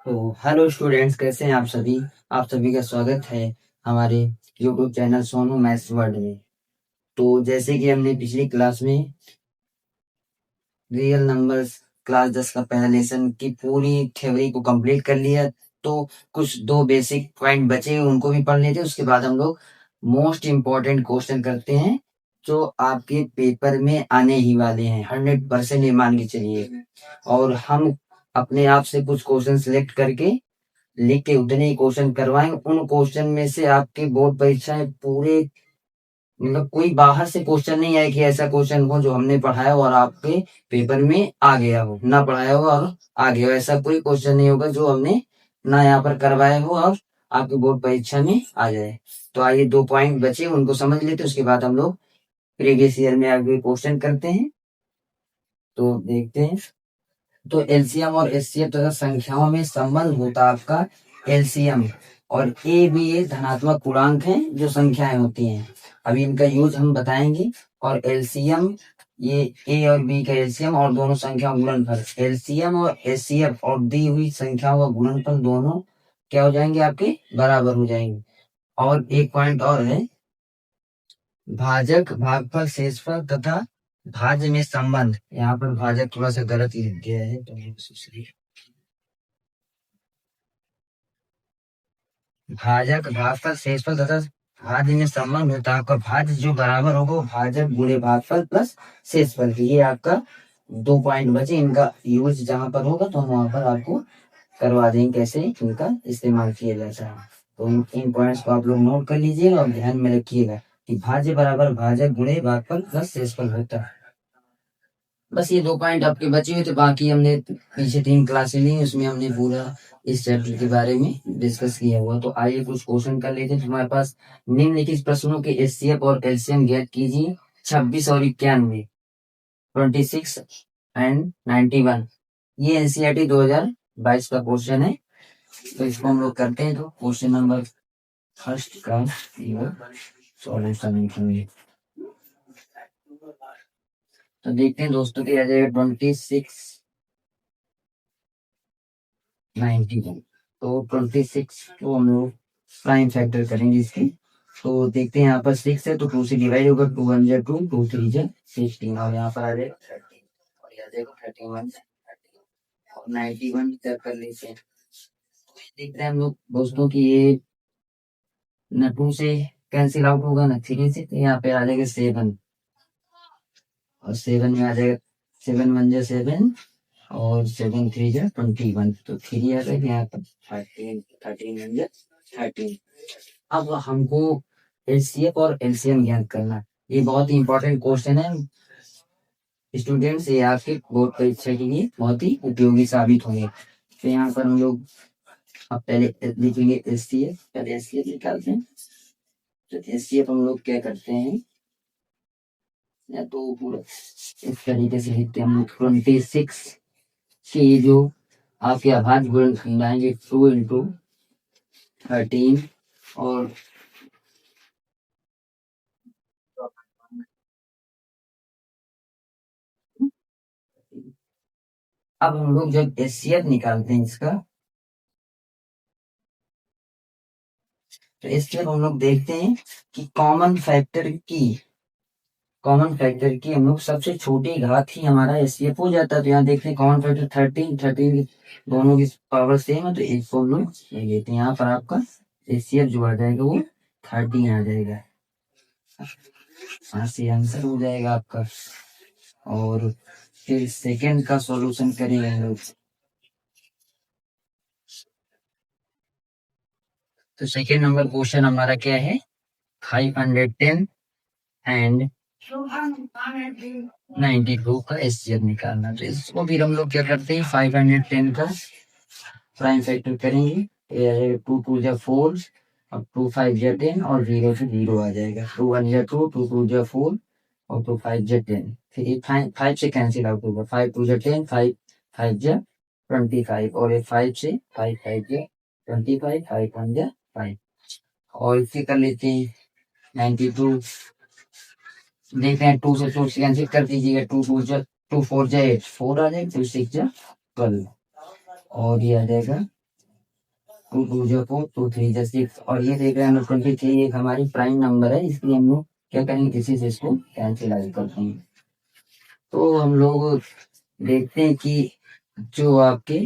तो hello students, कैसे हैं आप सभी। आप सभी का स्वागत है हमारे YouTube channel Sonu maths world में। तो जैसे कि हमने पिछली क्लास में रियल नंबर्स क्लास 10 का पहला लेसन की पूरी थ्योरी को कंप्लीट कर लिया। तो कुछ दो बेसिक पॉइंट बचे हैं, उनको भी पढ़ लेते हैं। उसके बाद हम लोग मोस्ट इम्पोर्टेंट क्वेश्चन करते हैं जो आपके पेपर में आने ही वाले हैं 100%, ये मान के चलिए। और हम अपने आप से कुछ क्वेश्चन सिलेक्ट करके लिख के उतने ही क्वेश्चन करवाएंगे। उन क्वेश्चन में से आपके बोर्ड परीक्षाएं पूरे, मतलब कोई बाहर से क्वेश्चन नहीं आए कि ऐसा क्वेश्चन हो जो हमने पढ़ाया हो और आपके पेपर में आ गया हो, ना पढ़ाया हो और आ गया हो। ऐसा कोई क्वेश्चन नहीं होगा जो हमने ना यहाँ पर करवाया हो और आपके बोर्ड परीक्षा में आ जाए। तो आइए, दो पॉइंट बचे उनको समझ लेते हैं, उसके बाद हम लोग प्रीवियस ईयर में आगे क्वेश्चन करते हैं। तो देखते हैं। तो एलसीएम और एचसीएफ तथा संख्याओं में संबंध होता है आपका एलसीएम, और ए भी ये धनात्मक पूर्णांक हैं जो संख्याएं होती हैं। अभी इनका यूज हम बताएंगे। और एलसीएम, ये ए और बी का एलसीएम और दोनों संख्याओं का गुणनफल, एलसीएम और एचसीएफ और दी हुई संख्याओं का गुणनफल दोनों क्या हो जाएंगे, आपके बराबर हो जाएंगे। और एक पॉइंट और है, भाजक भागफल शेषफल तथा भाज्य में संबंध। यहाँ पर भाजक थोड़ा सा गलत लिख गया है, तो भाजक भागफल शेषफल तथा भाज्य में संबंध होता है। आपका भाज्य जो बराबर होगा वो भाजक गुणे भागफल प्लस शेषफल की। ये आपका दो पॉइंट बचे, इनका यूज जहां पर होगा तो हम वहां पर आपको करवा देंगे कैसे इनका इस्तेमाल किया जाता है। तो इन पॉइंट्स को आप लोग नोट कर लीजिएगा और ध्यान में रखिएगा कि भाज्य बराबर भाजक गुणे भागफल प्लस शेषफल होता है। बस ये दो पॉइंट आपके बचे हुए थे, बाकी हमने पीछे 3 क्लासें ली, उसमें हमने पूरा इस चैप्टर के बारे में डिस्कस किया हुआ। तो आइए कुछ क्वेश्चन कर लेते हैं। तुम्हारे पास निम्नलिखित प्रश्नों के एचसीएफ और एलसीएम ज्ञात कीजिए। 26 और 91, 26 एंड 91, ये एनसीईआरटी 2022 का क्वेश्चन है। तो इसको हम लोग करते हैं। तो क्वेश्चन नंबर फर्स्ट का सॉल्यूशन लिखेंगे। तो देखते हैं दोस्तों की आ जाएगा 26 91। तो 26 को हम लोग प्राइम फैक्टर करेंगे इसके। तो देखते हैं, यहाँ पर 6 है तो 2 से डिवाइड होगा, 2 1 जा 2, 2 3 जा 16, और यहाँ पर आ जाएगा 13, और यहाँ जाएगा 31 और 91 तक कर लेते हैं। देखते हैं हम लोग दोस्तों की ये न 2 से कैंसिल आउट होगा ना 3 से, तो यहाँ पे आ जाएगा 7, और 7 में आ जाएगा 7 1 जा 7, और 7 3 जा 21, तो 3 आ जाएगा यहाँ पर 13, 13 1 जा 13। अब हमको एचसीएफ और एलसीएम ज्ञात करना, ये बहुत ही इंपॉर्टेंट क्वेश्चन है स्टूडेंट्स। ये आपके बोर्ड परीक्षा के लिए बहुत ही उपयोगी साबित होंगे। तो यहाँ पर हम लोग अब पहले लिखेंगे एचसीएफ, पहले एचसीएफ निकालते हैं। तो एचसीएफ हम लोग क्या करते हैं, या तो पूरा इस तरीके से लिखते हैं हम लोग। 26 की जो आपके अभाज्य गुणनखंड आएंगे 2 इंटू 13, और अब हम लोग जब एचसीएफ निकालते हैं इसका, तो इसके हम लोग देखते हैं कि कॉमन फैक्टर की हम लोग सबसे छोटी घात ही हमारा एचसीएफ हो जाता है। तो यहाँ देखते हैं कॉमन फैक्टर 13 दोनों की पावर सेम है, तो एक को हम लोग ले लेते हैं। यहाँ पर आपका एचसीएफ जो आ जाएगा वो 13 आ जाएगा, यहाँ से आंसर हो जाएगा आपका। और फिर सेकंड का सॉल्यूशन करेंगे हम लोग। तो सेकंड नंबर क्वेश्चन हमारा क्या है, 510 एंड 92 का एचसीएफ निकालना। तो इसको भी हम लोग क्या करते हैं, 510 का प्राइम फैक्टर करेंगे। 2 2 जा 4, अब 2 5 जा 10, और 0 से 0 आ जाएगा। 2 1 जा 2, 2 2 जा 4, और 2 5 जा 10। फिर 5 से कैंसिल आउट होगा, 5 2 जा 10, 5 5 जा 25, और ये 5 से 5 5 जा 25, 5 1 जा 5। और इसे कर लेते हैं 92। देखते हैं 2 से 2 कैंसिल कर दीजिएगा, 2 2 जा 2 4 जा 8, 4 आ जाएगा, 2 6 जा 12, और ये आ जाएगा टू टू जो 4, टू थ्री जो 6, और ये देख रहे हैं हम लोग 23 एक हमारी प्राइम नंबर है, इसलिए हम लोग क्या करेंगे, इसी से इसको कैंसिल आउट करते हैं। तो हम लोग देखते हैं कि जो आपके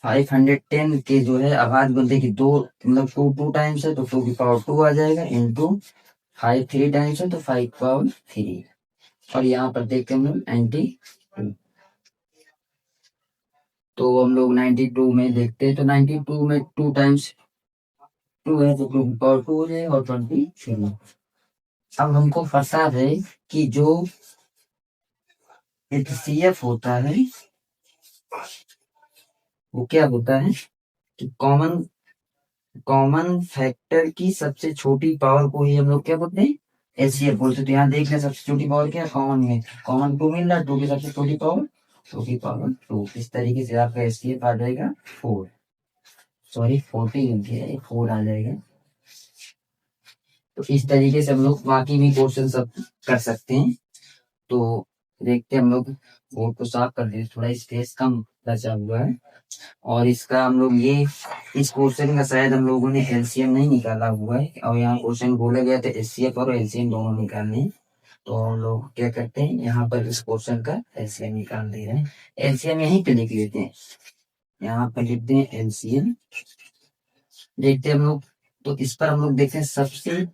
510 के जो है आवाज बोलते कि दो मतलब टू टाइम्स है तो टू की पावर 2 आ जाएगा, इंटू 5 3 टाइम्स है तो 5 पावर 3। और यहाँ पर देखते हैं हम लोग 92, तो हम लोग 92 में देखते हैं, तो 92 में 2 टाइम्स 2 है तो 2 की पावर 2 हो जाएगा और 23। अब हमको पता है कि जो एचसीएफ होता है वो क्या होता है कि कॉमन कॉमन फैक्टर की सबसे छोटी पावर को ही हम लोग क्या बोलते हैं, एचसीएफ बोलते हैं। तो यहाँ देख लें सबसे छोटी पावर क्या है, कॉमन में कॉमन 2 मिल रहा है, 2 की सबसे छोटी पावर 2 की पावर 2। इस तरीके से आपका एचसीएफ आ जाएगा 4, सॉरी 40 मिल गया, 4 आ जाएगा। तो इस तरीके से हम लोग बाकी भी क्वेश्चन सब कर सकते हैं। तो देखते हैं हम लोग बोर्ड को साफ कर देते, थोड़ा स्पेस कम बचा हुआ है। और इसका हम लोग ये इस क्वेश्चन का शायद हम लोगों ने एलसीएम नहीं निकाला हुआ है, और यहाँ क्वेश्चन बोला गया था एचसीएफ और एलसीएम दोनों निकालने हैं। तो हम लोग क्या करते हैं, यहाँ पर इस क्वेश्चन का एलसीएम निकाल दे रहे हैं। एलसीएम यहीं पे लिख लेते हैं, यहाँ पर लिखते हैं एलसीएम, देखते हैं हम लोग। तो इस पर हम लोग देखते हैं सबसे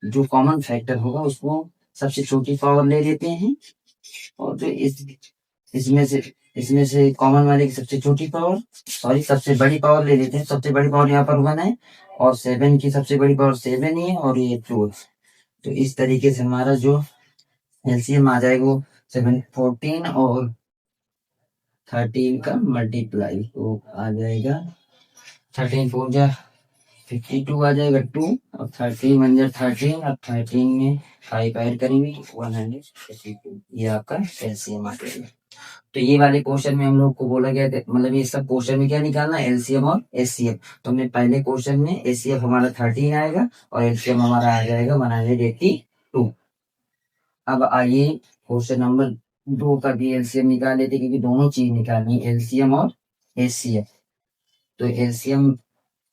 जो कॉमन फैक्टर होगा उसको सबसे छोटी पावर ले लेते हैं, और जो इसमें से इसमें से कॉमन वाले की सबसे छोटी पावर, सॉरी सबसे बड़ी पावर ले लेते हैं। सबसे बड़ी पावर यहाँ पर 1 है, और 7 की सबसे बड़ी पावर 7 ही है, और ये 2। तो इस तरीके से हमारा जो एलसीएम आ जाएगा वो 7 14 और 13 का मल्टीप्लाई, तो आ जाएगा 13 4 जा 52 आ जाएगा 2, और 13 1 जा 13, और 13 में 5 ऐड करेंगे 152, ये आपका एलसीएम आ जाएगा। तो ये वाले क्वेश्चन में हम लोग को बोला गया था, मतलब ये सब क्वेश्चन में क्या निकालना है, एलसीएम और एचसीएफ। तो हमने पहले क्वेश्चन में एचसीएफ हमारा 13 आएगा और एलसीएम हमारा आ जाएगा 182। अब आइए क्वेश्चन नंबर 2 का भी एलसीएम निकाल लेते, क्योंकि दोनों चीज निकालनी है, एलसीएम और एचसीएफ। तो एलसीएम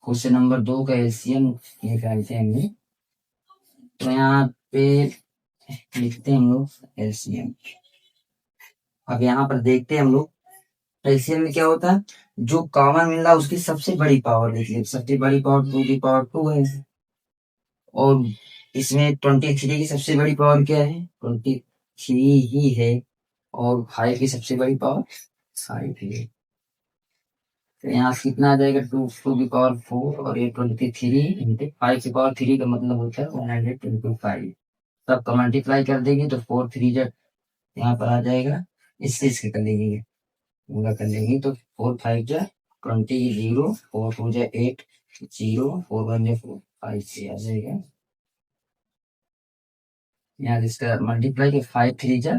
क्वेश्चन नंबर 2 का एलसीएम निकालते हैं हमने, तो यहाँ पे लिखते हैं हम लोग एलसीएम। अब यहाँ पर देखते हैं हम लोग एलसीएम में क्या होता है, जो कॉमन मिल रहा है उसकी सबसे बड़ी पावर लिखिए, सबसे बड़ी पावर 2 की पावर 2 है, और इसमें 23 की सबसे बड़ी पावर क्या है, 23 ही है, और 5 की सबसे बड़ी पावर 5 है। तो यहाँ कितना आ जाएगा, 2 की पावर 4, और ये 23 इंटू 5 की पावर 3 का मतलब होता है 125। सब का मल्टीप्लाई कर देंगे तो 4 3 जब यहाँ पर आ जाएगा, इससे इसके कर लेंगे, पूरा कर लेंगे तो 4 5 जा 20, 0 4 2 जा 8, 0 4 1 जा 4 5 से आ जाएगा। यहाँ इसका मल्टीप्लाई के 5 3 जा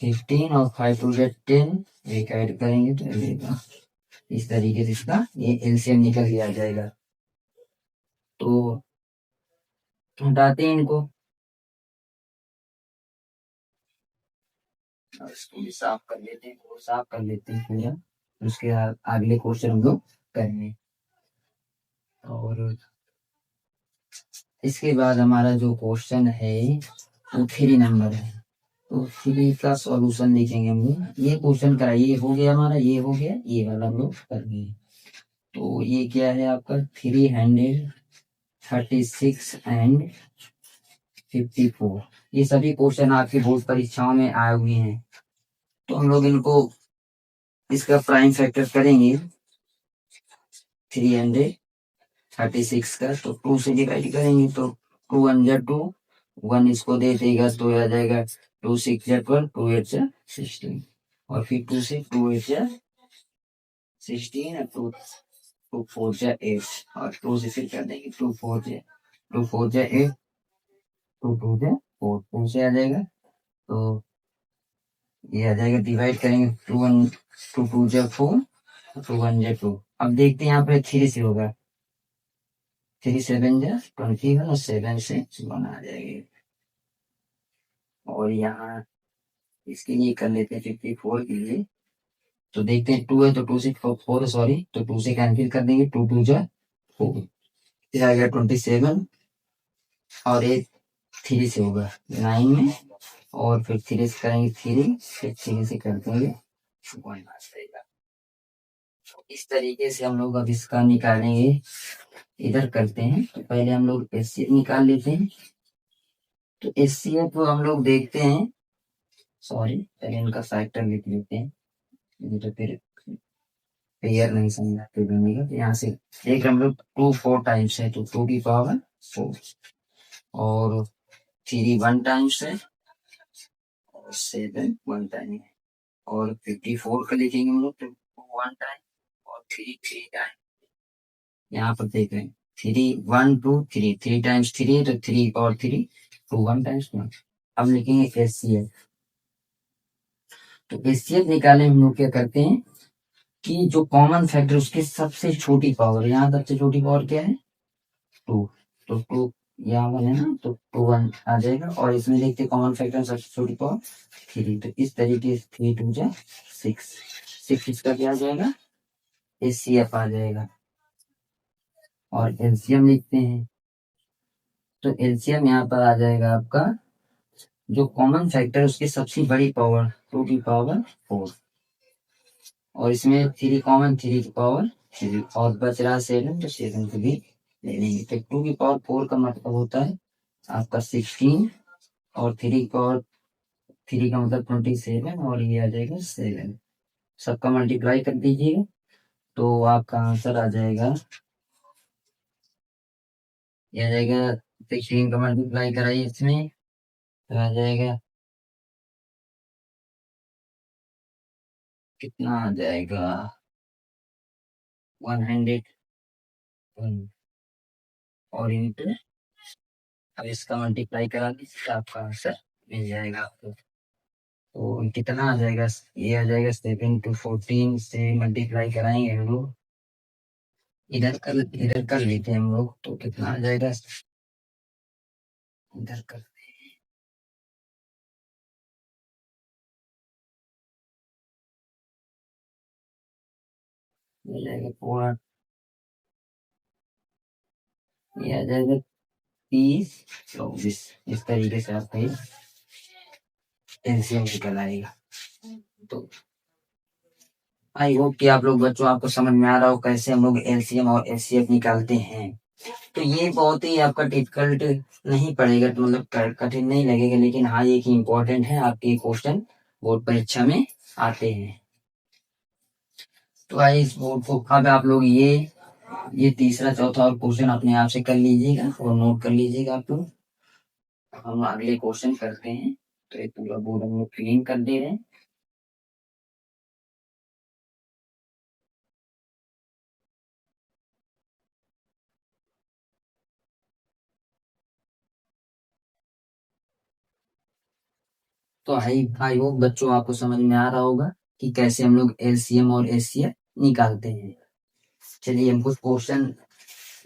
15, और 5 2 जा 10, एक ऐड करेंगे तो मिलेगा। इस तरीके से इसका ये एलसीएम निकल के आ जाएगा। तो हटाते हैं इनको, और इसको भी साफ कर लेते हैं, को साफ कर लेते हैं पूरा, उसके अगले क्वेश्चन हम लोग करेंगे। और इसके बाद हमारा जो क्वेश्चन है वो 3 नंबर है, तो 3 का सॉल्यूशन लिखेंगे हम लोग। ये क्वेश्चन का ये हो गया हमारा, ये हो गया, ये वाला हम लोग कर गए। तो ये क्या है आपका 336 एंड 54, ये सभी क्वेश्चन आपकी बोर्ड परीक्षाओं में आए हुए हैं। तो हम लोग इनको इसका प्राइम फैक्टर करेंगे 336 का, तो 2 से डिवाइड करेंगे तो 2 1 जा 2, 1 इसको दे देगा तो आ जाएगा 2 6 जा 12, 2 8 जा 16, और फिर 2 से 2 8 जा 16, और 2 2 4 जा 8, और 2 से फिर कर देंगे 2 4 जा 8, 2 2 जा 4, 2 से आ जाएगा, तो ये आ जाएगा, डिवाइड करेंगे 2 1 2 2 जा 4, 2 1 जा 2। अब देखते हैं यहाँ पे 3 से होगा, 3 7 जा 21, और 7 से 1 आ जाएगी। और यहाँ इसके लिए कर लेते हैं 54 के लिए, तो देखते हैं, 2 है तो 2 से 4 है, सॉरी, तो 2 से कैंसिल कर देंगे, 2 2 जा 4, फिर आ गया 27, और एक 3 से होगा 9 में, और फिर 3 से करेंगे 3, फिर 3 से कर देंगे 1 आ जाएगा। इस तरीके से हम लोग अब इसका निकालेंगे। इधर करते हैं, तो पहले हम लोग एचसीएफ निकाल लेते हैं। तो एचसीएफ हम लोग देखते हैं, सॉरी, पहले इनका फैक्टर लिख लेते हैं, नहीं तो फिर क्लियर नहीं समझाते बनेगा। तो यहाँ से एक हम लोग 2 4 टाइम्स है, तो 2 की पावर 4, और 3 1 टाइम्स है, और 7 1 टाइम है, और 54 का लिखेंगे हम लोग, तो 1 टाइम, और 3 3 टाइम। यहाँ पर देख रहे हैं 3 1 2 3, 3 टाइम्स 3 है, तो 3 और 3 2 1 टाइम्स 1। अब लिखेंगे एचसीएफ। तो एचसीएफ निकालने में हम लोग क्या करते हैं कि जो कॉमन फैक्टर उसकी सबसे छोटी पावर, यहाँ सबसे छोटी पावर क्या है, 2, तो 2 यहाँ 1 है ना, तो 2 1 आ जाएगा, और इसमें देखते कॉमन फैक्टर सबसे छोटी पावर 3, तो इस तरीके से 3 2 जा 6, 6 इसका क्या आ जाएगा, एचसीएफ आ जाएगा। और एलसीएम लिखते हैं, तो एलसीएम यहाँ पर आ जाएगा आपका, जो कॉमन फैक्टर उसकी सबसे बड़ी पावर 2 की पावर 4, और इसमें 3 कॉमन, 3 की पावर 3, और बच रहा 7, तो 7 को भी ले लेंगे। तो 2 की पावर 4 का मतलब होता है आपका 16, और 3 की पावर 3 का मतलब 27, और ये आ जाएगा 7। सबका मल्टीप्लाई कर दीजिएगा, तो आपका आंसर आ जाएगा, ये आ जाएगा 16 का मल्टीप्लाई कराइए इसमें, तो आ जाएगा, कितना आ जाएगा, 100, और इंटू, अब इसका मल्टीप्लाई करा दीजिए, आपका आंसर मिल जाएगा आपको। तो कितना आ जाएगा, ये आ जाएगा 7 to 14 से मल्टीप्लाई कराएंगे हम लोग, इधर कर लेते हैं हम लोग, तो कितना आ जाएगा, इधर कर, मिल जाएगा पूरा, ये आ जाएगा 30 24, इस तरीके से आपका ये एलसीएम निकल आएगा। तो आई होप कि आप लोग बच्चों आपको समझ में आ रहा हो कैसे हम लोग एलसीएम और एचसीएफ निकालते हैं। तो ये बहुत ही आपका डिफिकल्ट नहीं पड़ेगा, तो मतलब कठिन नहीं लगेगा, लेकिन हाँ ये कि इम्पोर्टेंट है, आपके क्वेश्चन बोर्ड परीक्षा में आते हैं। तो आइए इस बोर्ड को अब आप लोग ये तीसरा चौथा और क्वेश्चन अपने आप से कर लीजिएगा और नोट कर लीजिएगा आप लोग। हम अगले क्वेश्चन करते हैं, तो ये पूरा बोर्ड हम लोग क्लीन कर दे रहे हैं। तो आई होप बच्चों आपको समझ में आ रहा होगा कि कैसे हम लोग एलसीएम और एचसीएफ निकालते हैं। चलिए हम कुछ क्वेश्चन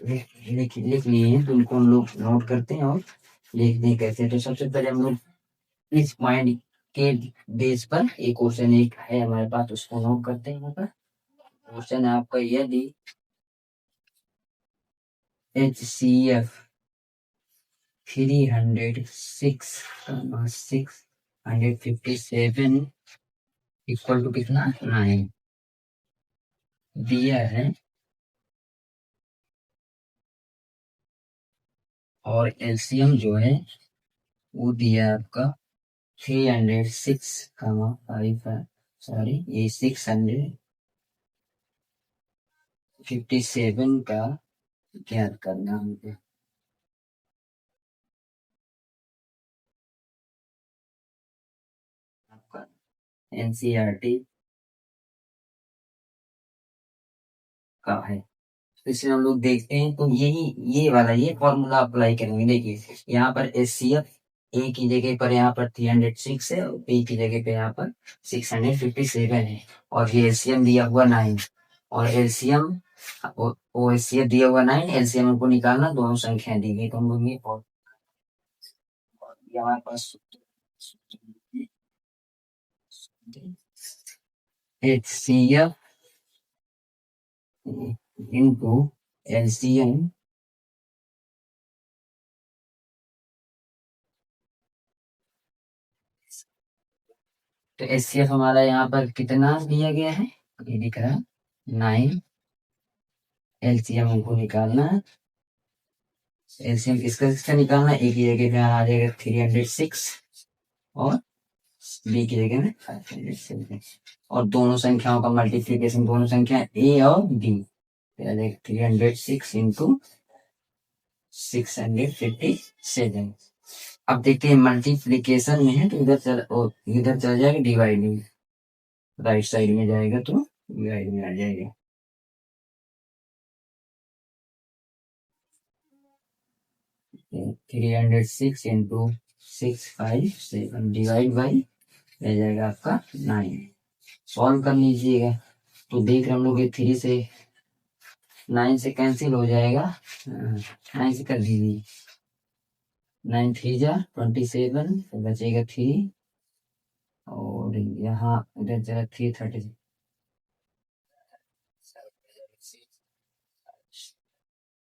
लिख लिए हैं, तो उनको हम लोग नोट करते हैं और देखते हैं कैसे। तो सबसे पहले हम लोग इस पॉइंट के बेस पर एक क्वेश्चन एक है हमारे पास, उसको नोट करते हैं। यहाँ पर क्वेश्चन है आपका यदि HCF 306,657 इक्वल टू कितना 9 दिया है, और एलसीएम जो है वो दिया है आपका 306 5 सॉरी ये 657 का ज्ञात करना हमको। आपका एनसीईआरटी का है। तो इसमें हम लोग देखते हैं, तो ये वाला ये फॉर्मूला अप्लाई करेंगे। देखिए यहाँ पर एचसीएफ ए की जगह पर यहाँ पर 306 है, और बी की जगह पे यहाँ पर 657 है, और ये एलसीएम दिया हुआ 9, और एलसीएम वो एचसीएफ दिया हुआ 9, एलसीएम को निकालना, दोनों संख्या दी गई, तो हम लोग ये हमारे पास HCF into LCM, तो HCF हमारा यहाँ पर कितना दिया गया है, ये दिख रहा है 9। LCM हमको निकालना है, LCM किसका किसका निकालना है, एक की जगह में आ जाएगा 306 और बी की जगह में 507, और दोनों संख्याओं का मल्टीप्लीकेशन, दोनों संख्या ए और बी, 306 इंटू 657। अब देखते हैं मल्टीप्लीकेशन में है तो इधर चल जाएगा डिवाइडिंग, राइट साइड में जाएगा तो डिवाइड में आ जाएगा। तो 306 इंटू 657 डिवाइड बाई रह जाएगा आपका 9। सॉल्व कर लीजिएगा तो देख रहे हम लोग ये 3 से 9 से कैंसिल हो जाएगा, 9 से कर दीजिए, 9 3 जा 27, तो बचेगा 3, और यहाँ इधर चला 336,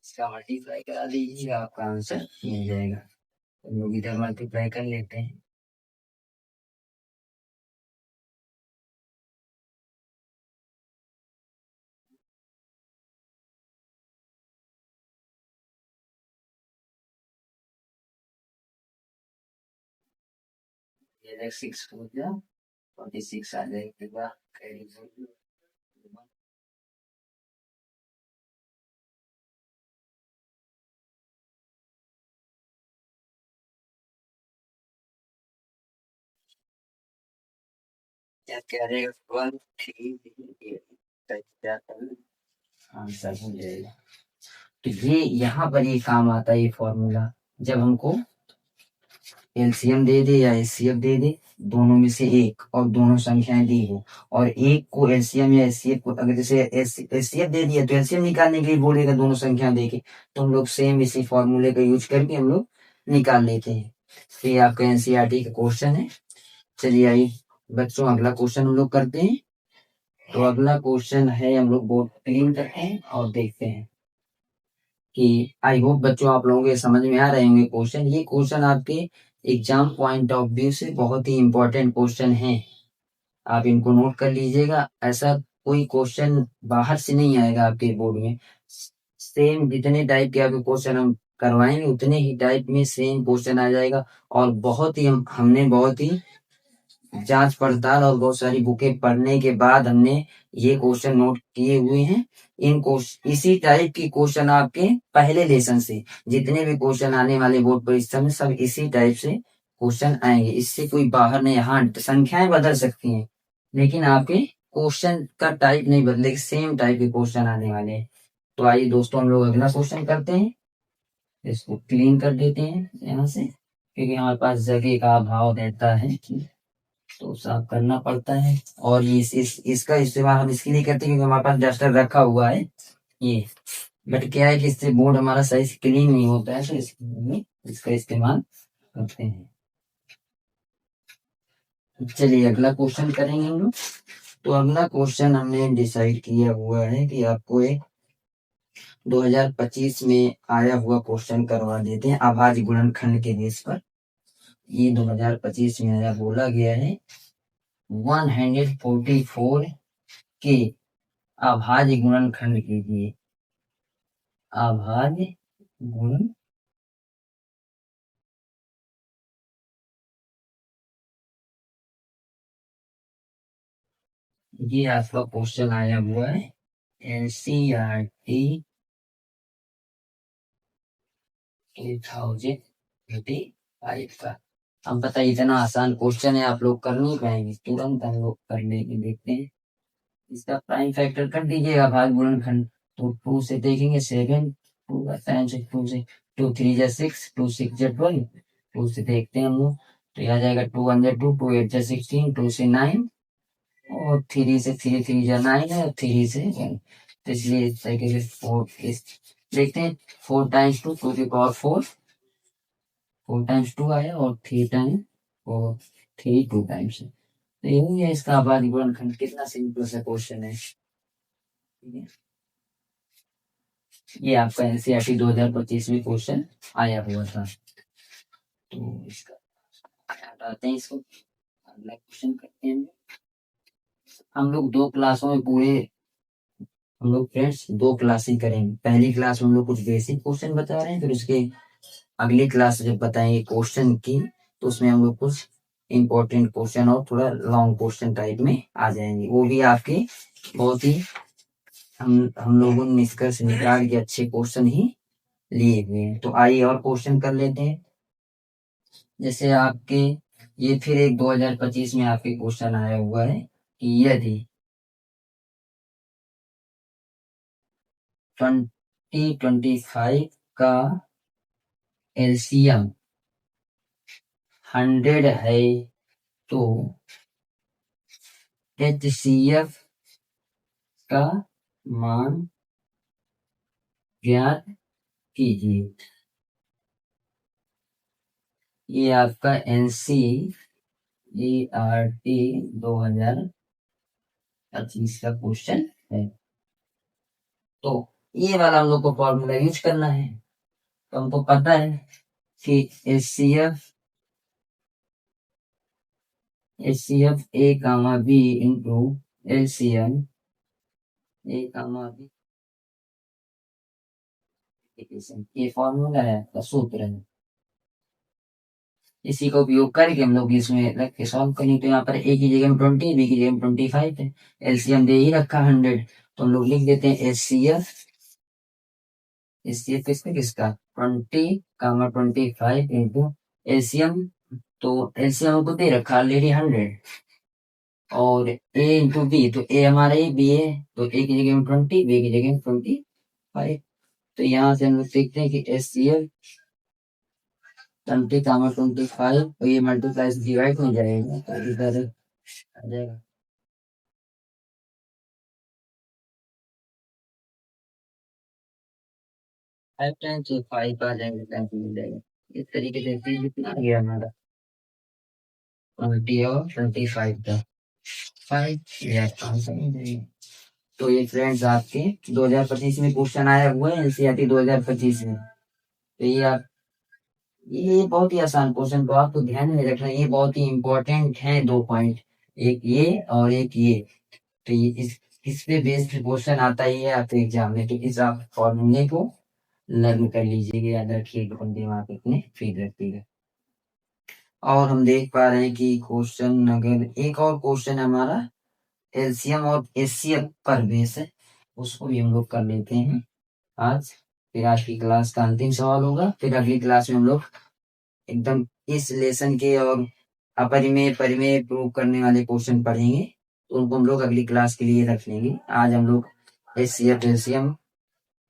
इसका मल्टीप्लाई करा दीजिए, आपका आंसर मिल जाएगा। तो लोग इधर मल्टीप्लाई कर लेते हैं, ये 6 हो गया, 46 आ जाएगा। क्या कह रहे हैं, 1 3 आंसर हो जाएगा। तो ये यहाँ पर ये काम आता है, ये फॉर्मूला, जब हमको एलसीएम दे दे या एचसीएफ दे दे, दोनों में से एक, और दोनों संख्याएं दी हो, और एक को एलसीएम या एचसीएफ को, अगर जैसे एचसीएफ दे दिया तो एलसीएम निकालने के लिए बोलेगा दोनों संख्या दे के, तो हम लोग सेम इसी फॉर्मूले का यूज करके हम लोग निकाल लेते हैं। तो ये आपका एनसीईआरटी का क्वेश्चन है। चलिए आइए बच्चों अगला क्वेश्चन हम लोग करते हैं। तो अगला क्वेश्चन है, हम लोग बोर्ड क्लीन करते हैं और देखते हैं कि आई होप बच्चों आप लोगों के समझ में आ रहे होंगे क्वेश्चन। ये क्वेश्चन आपके एग्जाम पॉइंट ऑफ व्यू से बहुत ही इंपॉर्टेंट क्वेश्चन है, आप इनको नोट कर लीजिएगा। ऐसा कोई क्वेश्चन बाहर से नहीं आएगा आपके बोर्ड में, सेम जितने टाइप के आपके क्वेश्चन हम करवाएंगे उतने ही टाइप में सेम क्वेश्चन आ जाएगा। और बहुत ही हमने बहुत ही जांच पड़ताल और बहुत सारी बुकें पढ़ने के बाद हमने ये क्वेश्चन नोट किए हुए हैं। इसी टाइप की क्वेश्चन आपके पहले लेसन से जितने भी क्वेश्चन आने वाले बोर्ड परीक्षा में सब इसी टाइप से क्वेश्चन आएंगे, इससे कोई बाहर नहीं। हाँ संख्याएं बदल सकती हैं लेकिन आपके क्वेश्चन का टाइप नहीं बदलेगा, सेम टाइप के क्वेश्चन आने वाले हैं। तो आइए दोस्तों हम लोग अगला क्वेश्चन करते हैं, इसको क्लीन कर देते हैं यहाँ से, क्योंकि हमारे पास जगह का अभाव रहता है तो साफ करना पड़ता है। और ये इसका इस्तेमाल हम इसके लिए करते हैं क्योंकि हमारे पास डस्टर रखा हुआ है ये, बट क्या है कि इससे बोर्ड हमारा सही से क्लीन नहीं होता है, तो इसका इस्तेमाल करते हैं। चलिए अगला क्वेश्चन करेंगे हम लोग। तो अगला क्वेश्चन हमने डिसाइड किया हुआ है कि आपको एक 2025 में आया हुआ क्वेश्चन करवा देते हैं अभाज्य गुणनखंड के बेस पर। ये 2025 में आया, बोला गया है 144 के अभाज्य गुणनखंड कीजिए। अभाज्य गुण ये आपका क्वेश्चन आया हुआ है एनसीईआरटी 2025 का। अब बताइए इतना आसान क्वेश्चन है, आप लोग कर नहीं पाएंगे, तुरंत हम लोग कर लेंगे। देखते हैं इसका प्राइम फैक्टर कर दीजिएगा भाग गुणनखंड, तो 2 से देखेंगे 7, 2 टाइम्स 2 से 2 3 जा 6, 2 6 जा 12, 2 से देखते हैं हम लोग तो यह आ जाएगा 2 1 जा 2, 2 8 जा 16, 2 से 9, और 3 से 3 3 जा 9 है, और 3 से 1, तो इसलिए इस तरीके से 4 देखते हैं 4 टाइम्स 2 टू की पावर 4, 4 टाइम्स 2 आया, और 3 टाइम्स और 3 2 टाइम्स है, तो यही है इसका आबादी गुणनखंड, कितना सिंपल सा क्वेश्चन है। ठीक है, ये आपका एनसीईआरटी 2025 में क्वेश्चन आया हुआ था। तो इसका हटाते हैं इसको, अगला क्वेश्चन करते हैं। हम लोग दो क्लासों में पूरे, हम लोग फ्रेंड्स दो क्लासें करेंगे। पहली क्लास में हम लोग कुछ बेसिक क्वेश्चन बता रहे हैं, फिर उसके अगली क्लास जब बताएंगे क्वेश्चन की, तो उसमें हम लोग कुछ इंपॉर्टेंट क्वेश्चन और थोड़ा लॉन्ग क्वेश्चन टाइप में आ जाएंगे। वो भी आपके बहुत ही हम लोगों ने निष्कर्ष निकाल के अच्छे क्वेश्चन ही लिए हुए हैं। तो आइए और क्वेश्चन कर लेते हैं। जैसे आपके ये फिर एक 2025 में आपके क्वेश्चन आया हुआ है कि यदि 2025 का एलसीएम 100 है तो एचसीएफ का मान ज्ञात कीजिए। ये आपका एनसीईआरटी 2025 का क्वेश्चन है। तो ये वाला हम लोग को फॉर्मूला यूज करना है। तो हमको पता है कि एचसीएफ ए कामा बी इंटू एलसीएम ए कामा बी, ये फॉर्मूला है, का सूत्र है। इसी का उपयोग करके हम लोग इसमें रख के सॉल्व करेंगे। तो यहाँ पर ए की जगह में 20, बी की जगह में 25 है, एलसीएम दे ही रखा 100, तो हम लोग लिख देते हैं एचसीएफ, एचसीएफ किसका 20 कामा 25 इंटू एलसीएम, तो एलसीएम हमको दे रखा ऑलरेडी 100, और ए इंटू बी, तो ए हमारा ही बी है, तो ए की जगह में 20, बी की जगह में 25। तो यहाँ से हम लोग देखते हैं कि एचसीएफ 20 कामा 25, और ये मल्टीप्लाई से डिवाइड हो जाएगा, तो इधर आ जाएगा 5 टाइम्स, तो 5 आ जाएगा, टाइम्स मिल जाएगा। इस तरीके से चीज कितना आ गया हमारा 20 और 25 का 5, ये आपका आंसर मिल जाएगा। तो ये फ्रेंड्स आपके 2025 में क्वेश्चन आया हुआ है एनसीईआरटी 2025 में। तो ये बहुत ही आसान क्वेश्चन, तो आपको ध्यान में रखना, ये बहुत ही इंपॉर्टेंट है। दो पॉइंट, एक ये और एक ये। तो ये इस पे बेस्ड क्वेश्चन आता ही है आपके एग्जाम में। तो इस आप फॉर्मूले को लर्न कर लीजिएगा, याद रखिएगा, अपन दिमाग अपने फीड रखिएगा। और हम देख पा रहे हैं कि क्वेश्चन, अगर एक और क्वेश्चन हमारा एलसीएम और एचसीएफ पर बेस है, उसको भी हम लोग कर लेते हैं आज। फिर आज की क्लास का अंतिम सवाल होगा। फिर अगली क्लास में हम लोग एकदम इस लेसन के और अपरिमेय परिमेय प्रूव करने वाले क्वेश्चन पढ़ेंगे। तो उनको हम लोग अगली क्लास के लिए रख लेंगे। आज हम लोग एचसीएफ एलसीएम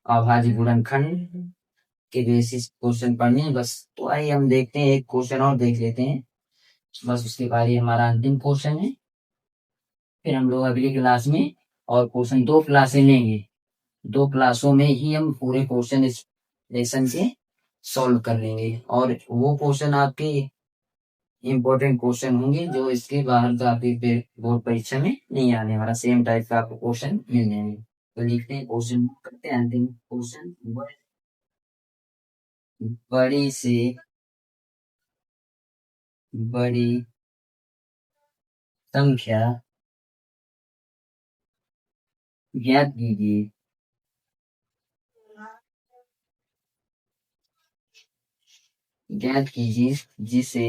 अभाज्य गुणनखंड के बेसिस क्वेश्चन पढ़ने हैं बस। तो आइए हम देखते हैं, एक क्वेश्चन और देख लेते हैं बस, उसके बाद ये हमारा अंतिम क्वेश्चन है। फिर हम लोग अगली क्लास में और क्वेश्चन, दो क्लासें लेंगे, दो क्लासों में ही हम पूरे क्वेश्चन इस लेसन के सॉल्व कर लेंगे। और वो क्वेश्चन आपके इंपॉर्टेंट क्वेश्चन होंगे जो इसके बाहर का आपके बोर्ड परीक्षा में नहीं आने वाला, सेम टाइप का आपको क्वेश्चन मिल जाएंगे। तो लिखते हैं क्वेश्चन, करते हैं अंतिम क्वेश्चन। बड़ी से बड़ी संख्या ज्ञात कीजिए जिसे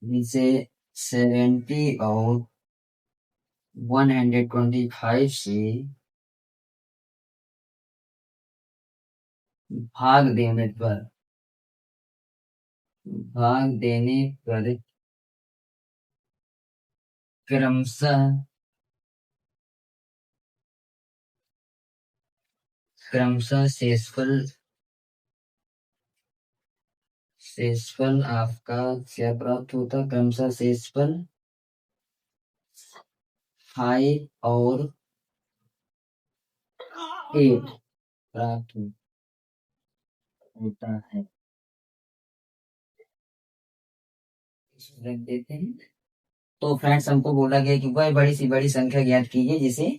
जिसे 70 और 125 से भाग देने पर भाग देने पर क्रमशः क्रमशः शेषफल आपका क्या प्राप्त होता है, क्रमशः शेषफल 5 और 8 प्राप्त होता है। रख देते हैं। तो फ्रेंड्स हमको बोला गया कि वह बड़ी सी बड़ी संख्या ज्ञात कीजिए जिसे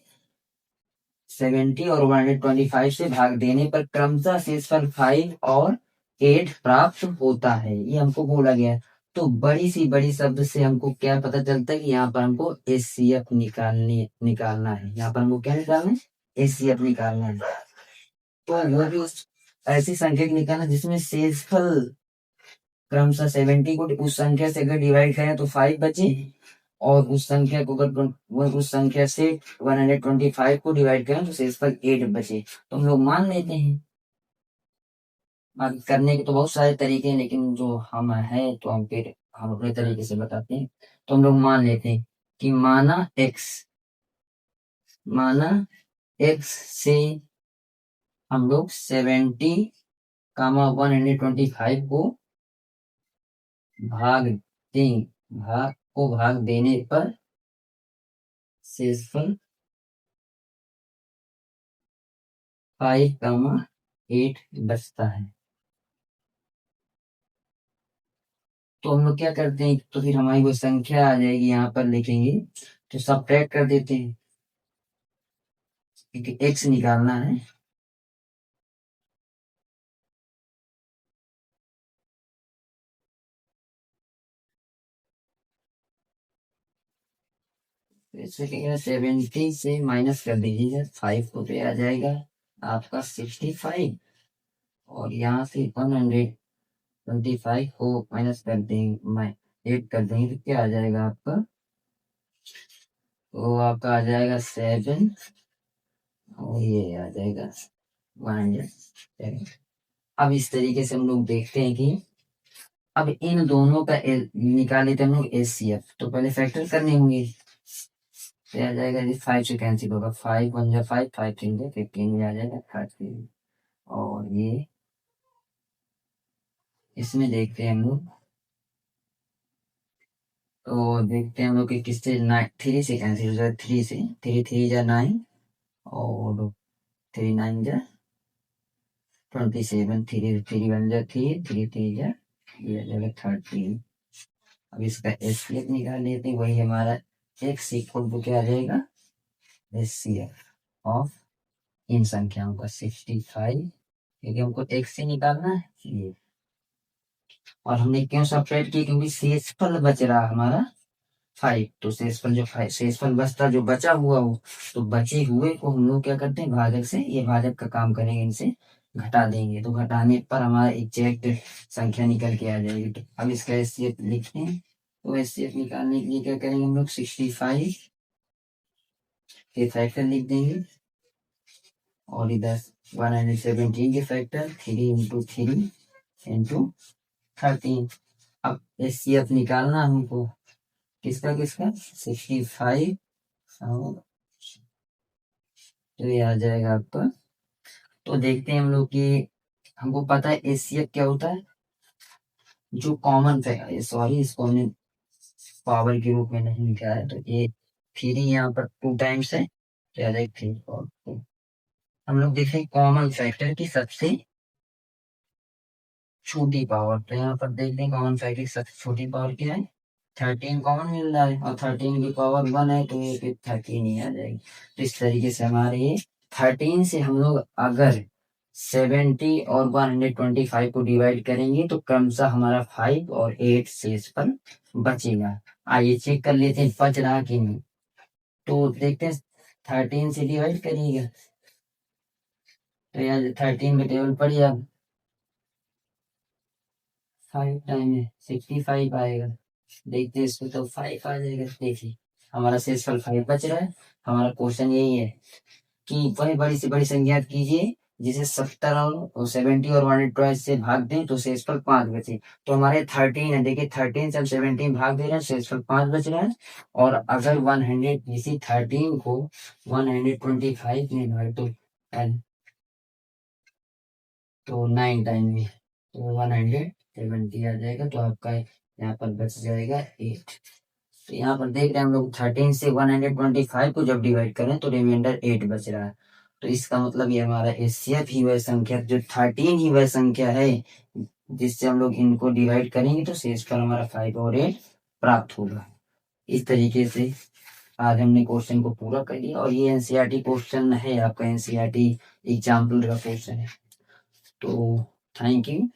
70 और 125 से भाग देने पर क्रमशः शेषफल 5 और 8 प्राप्त होता है, ये हमको बोला गया है। तो बड़ी सी बड़ी शब्द से हमको क्या पता चलता है कि यहाँ पर हमको एचसीएफ निकालना है। यहाँ पर हमको क्या निकालना है? एचसीएफ निकालना है। तो वो भी उस ऐसी संख्या को निकालना जिसमें शेषफल क्रमशः 70 को उस संख्या से अगर डिवाइड करें तो 5 बचे, और उस संख्या को अगर उस संख्या से 125 को डिवाइड करें तो शेषफल 8 बचे। तो हम लोग मान लेते हैं। बाकी करने के तो बहुत सारे तरीके हैं, लेकिन जो हम है तो हम अपने तरीके से बताते हैं। तो हम लोग मान लेते हैं कि माना x से हम लोग 70 कामा 125 को भाग देने पर शेषफल 5 कामा 8 बचता है। तो हम लोग क्या करते हैं, तो फिर हमारी वो संख्या आ जाएगी, यहाँ पर लिखेंगे तो सबट्रैक्ट कर देते हैं क्योंकि x निकालना है। जैसे कि 70 से माइनस कर दीजिएगा 5 को, पे आ जाएगा आपका 65, और यहाँ से 125 को माइनस कर देंगे, 8 कर देंगे तो क्या आ जाएगा आपका? तो आपका आ जाएगा 7, और ये आ जाएगा 107। अब इस तरीके से हम लोग देखते हैं कि अब इन दोनों का निकाले थे हम लोग एचसीएफ, तो पहले फैक्टर करने होंगे। तो आ जाएगा 5 से कैंसिल होगा, 5 1 जा 5, 5 3 जा 15 में आ जाएगा 30। और ये इसमें देखते हैं हम लोग, तो देखते हैं हम लोग कि किससे 3 से कैंसिल हो जाए, 3 से 3 3 जा 9, और 3 9 जा 27, 3 3 1 जा 3, 3 3 जा ये आ जाएगा 13। अब इसका एचसीएफ निकाल लेते हैं, वही हमारा x इक्वल टू क्या आ जाएगा? एचसीएफ ऑफ इन संख्याओं का 65, क्योंकि हमको x से निकालना है ये। और हमने क्यों सपरेट किया? क्योंकि शेषफल बच रहा हमारा 5, तो शेषफल बचता जो बचा हुआ हो, तो बचे हुए को हम लोग क्या करते हैं, भाजक से, ये भाजक का काम करेंगे, इनसे घटा देंगे, तो घटाने पर हमारा एग्जैक्ट संख्या निकल के आ जाएगी। तो अब इसका एचसीएफ लिखते हैं। तो एचसीएफ निकालने के लिए क्या करेंगे हम लोग, 65 के फैक्टर लिख देंगे, और इधर 117 के फैक्टर 3 इंटू 3 इंटू 13। अब एचसीएफ निकालना हमको किसका 65, और तो ये आ जाएगा आपका। तो देखते हैं हम लोग कि हमको पता है एचसीएफ क्या होता है, जो कॉमन फैक्टर, सॉरी इसको हमने पावर के रूप में नहीं लिखा है, तो ये 3 यहाँ पर 2 टाइम्स है, तो आ जाएगा 3 और 2। हम लोग देखें कॉमन फैक्टर की सबसे छोटी पावर, तो यहाँ पर देखते हैं कॉमन फैक्टर की सबसे छोटी पावर क्या है, 13 कॉमन मिल रहा है, और 13 की पावर 1 है, तो ये 13 ही आ जाएगी। तो इस तरीके से हमारे ये 13 से हम लोग अगर 70 और 125 को डिवाइड करेंगे तो क्रमशः हमारा 5 और 8 शेष पर बचेगा। आइए चेक कर लेते हैं बच रहा कि नहीं। तो देखते हैं 13 से डिवाइड करिएगा, तो यहाँ 13 का टेबल पढ़िए, 5 टाइम है 65 आएगा। देखते हैं इसमें, तो 5 आ जाएगा। देखिए हमारा शेषफल 5 बच रहा है। हमारा क्वेश्चन यही है कि वह बड़ी से बड़ी संख्या कीजिए जिसे 70 और 70 और 112 से भाग दें तो शेषफल 5 बचे। तो हमारे 13 है, देखिए 13 से हम 17 भाग दे रहे हैं, शेषफल 5 बच रहा है। और अगर 100 इसी 13 को 125 में भाग तो 9 टाइम में, तो 170 आ जाएगा, तो आपका यहाँ पर बच जाएगा 8। तो यहाँ पर देख रहे हैं हम लोग 13 से 125 को जब डिवाइड करें तो रिमाइंडर 8 बच रहा है। तो इसका मतलब ये हमारा एचसीएफ ही वह संख्या, जो 13 ही वह संख्या है जिससे हम लोग इनको डिवाइड करेंगे तो शेषफल हमारा 5/8 प्राप्त होगा। इस तरीके से आज हमने क्वेश्चन को पूरा कर लिया और ये एनसीईआरटी क्वेश्चन है, आपका एनसीईआरटी एग्जाम्पल का क्वेश्चन है। तो थैंक यू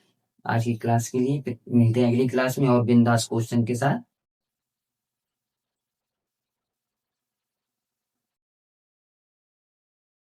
आज की क्लास के लिए। मिलते हैं अगली क्लास में और बिंदास क्वेश्चन के साथ।